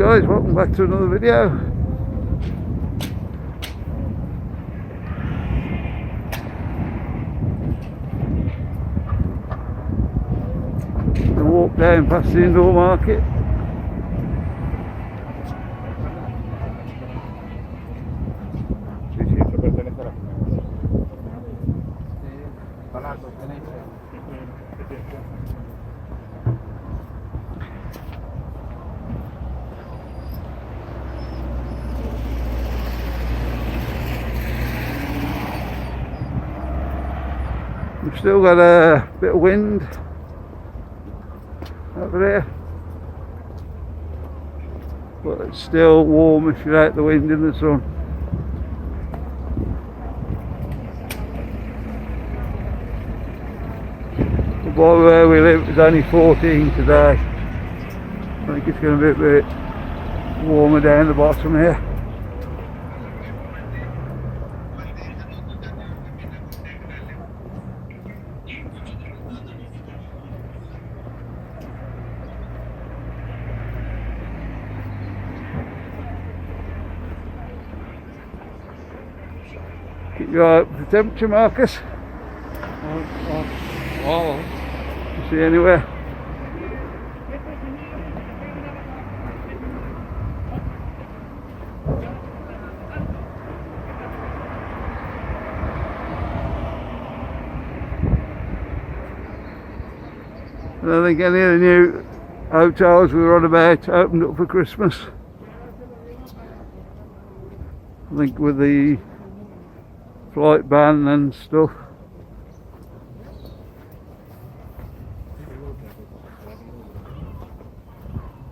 guys, welcome back to another video. I walk down past the indoor market. We've still got a bit of wind over there, but it's still warm if you're out the wind in the sun. But by where we live it's only 14 today. I think it's going to be a bit warmer down the bottom here. Keep your eye out for the temperature markers. You see anywhere? I don't think any of the new hotels we were on about opened up for Christmas. I think with the flight ban and stuff.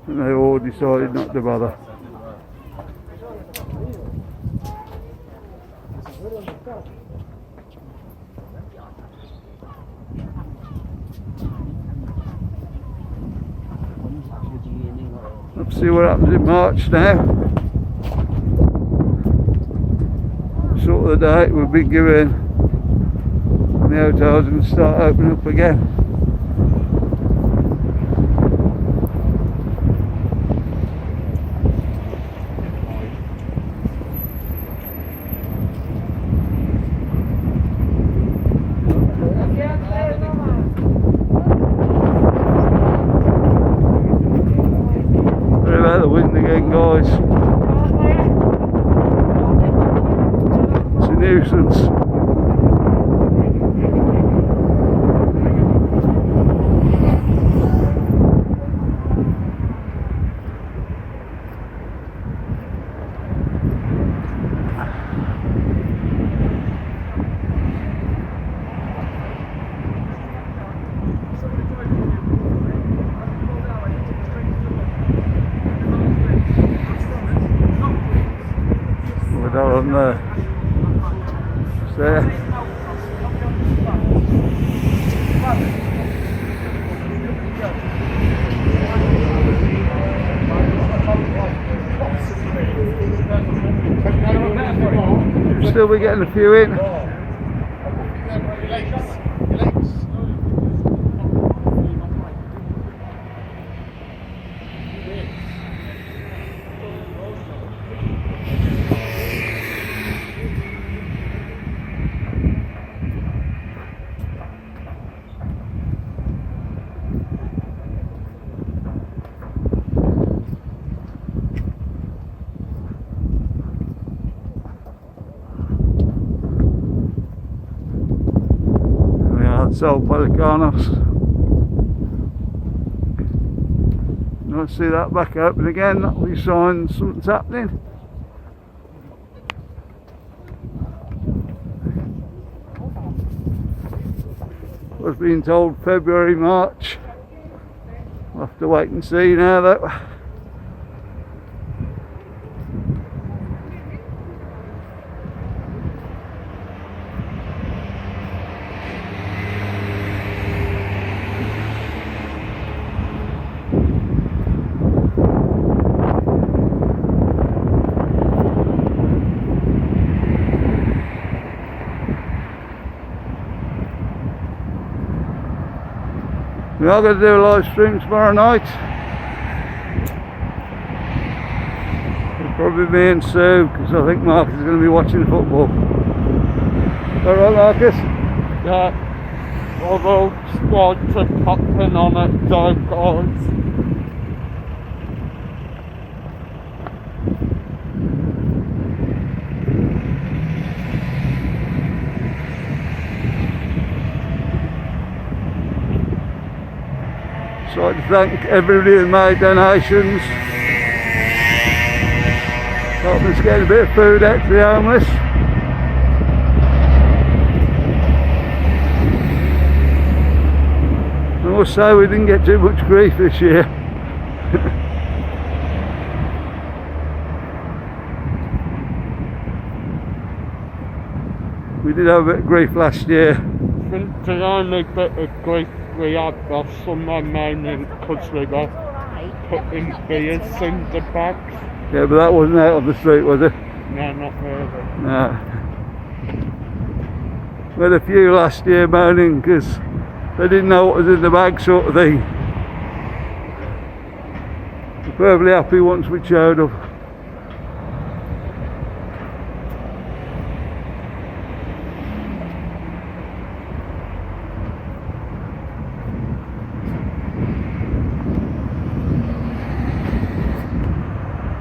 And they all decided not to bother. Let's see what happens in March now. Sort of the date we've been given, and the hotels are going to start opening up again. Sorry about the wind again, guys. Nuisance. We're down on there. There. Still be getting a few in. So Pelicanos. You see that back open again, that'll be signs something's happening. I was being told February, March. We'll have to wait and see now though. We are going to do a live stream tomorrow night. Probably me and Sue, because I think Marcus is going to be watching football. Alright, Marcus? Yeah, although squads are popping on at guys. So I'd like to thank everybody who made donations. Helping us get a bit of food out to the homeless. I must say we didn't get too much grief this year. We did have a bit of grief last year. I think the only bit of grief we had was someone moaning because we were putting beers in the bags. Yeah, but that wasn't out on the street, was it? No, not really. No. We had a few last year moaning because they didn't know what was in the bag, sort of thing. We're perfectly happy once we showed up.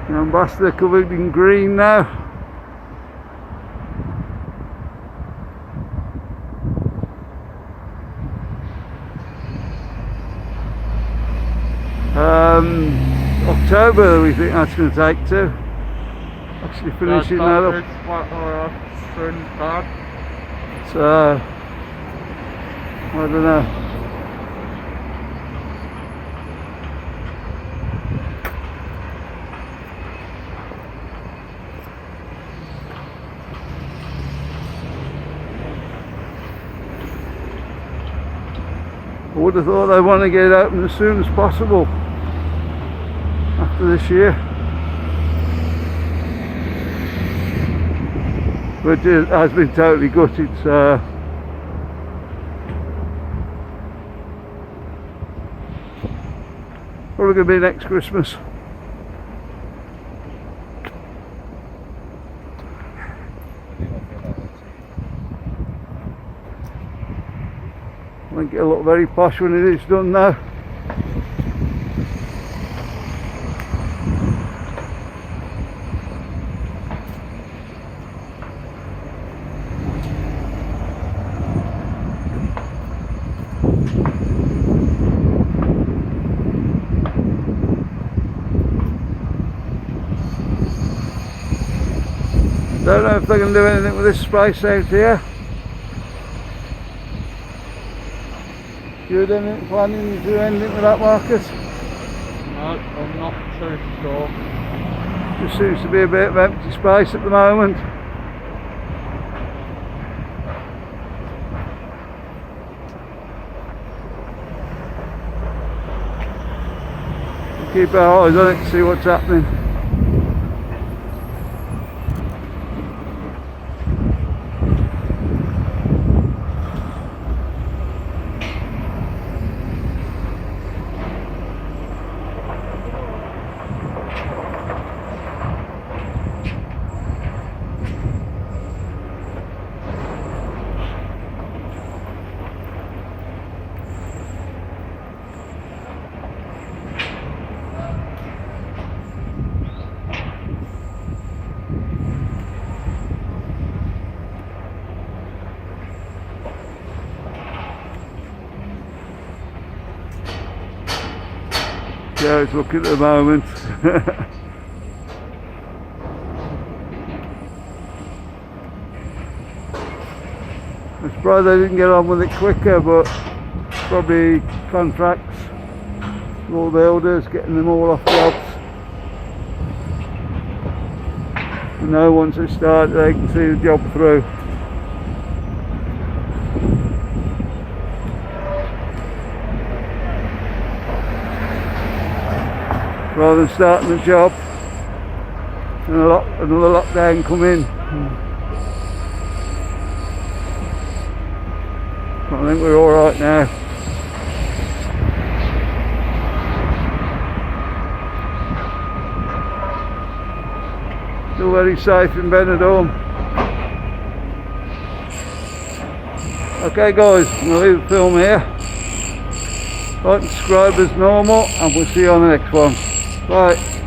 The ambassador covered in green now. October we think that's going to take to actually finishing that up. So I don't know. I would have thought they want to get it open as soon as possible after this year, but it has been totally gutted, so probably going to be next Christmas. I think it'll look very posh when it is done now. Don't know if they can do anything with this space out here. You didn't planning to do anything with that, Marcus? No, I'm not too sure. Just seems to be a bit of empty space at the moment. Keep our eyes on it to see what's happening. Yeah, it's looking at the moment. I'm surprised they didn't get on with it quicker, but probably contracts, more builders, getting them all off jobs. And now once they start, they can see the job through. Rather than starting the job and another lockdown come in. I think we're all right now. Still very safe in Benidorm. Okay guys, I'm going to leave the film here. Like and subscribe as normal, and we'll see you on the next one. Bye.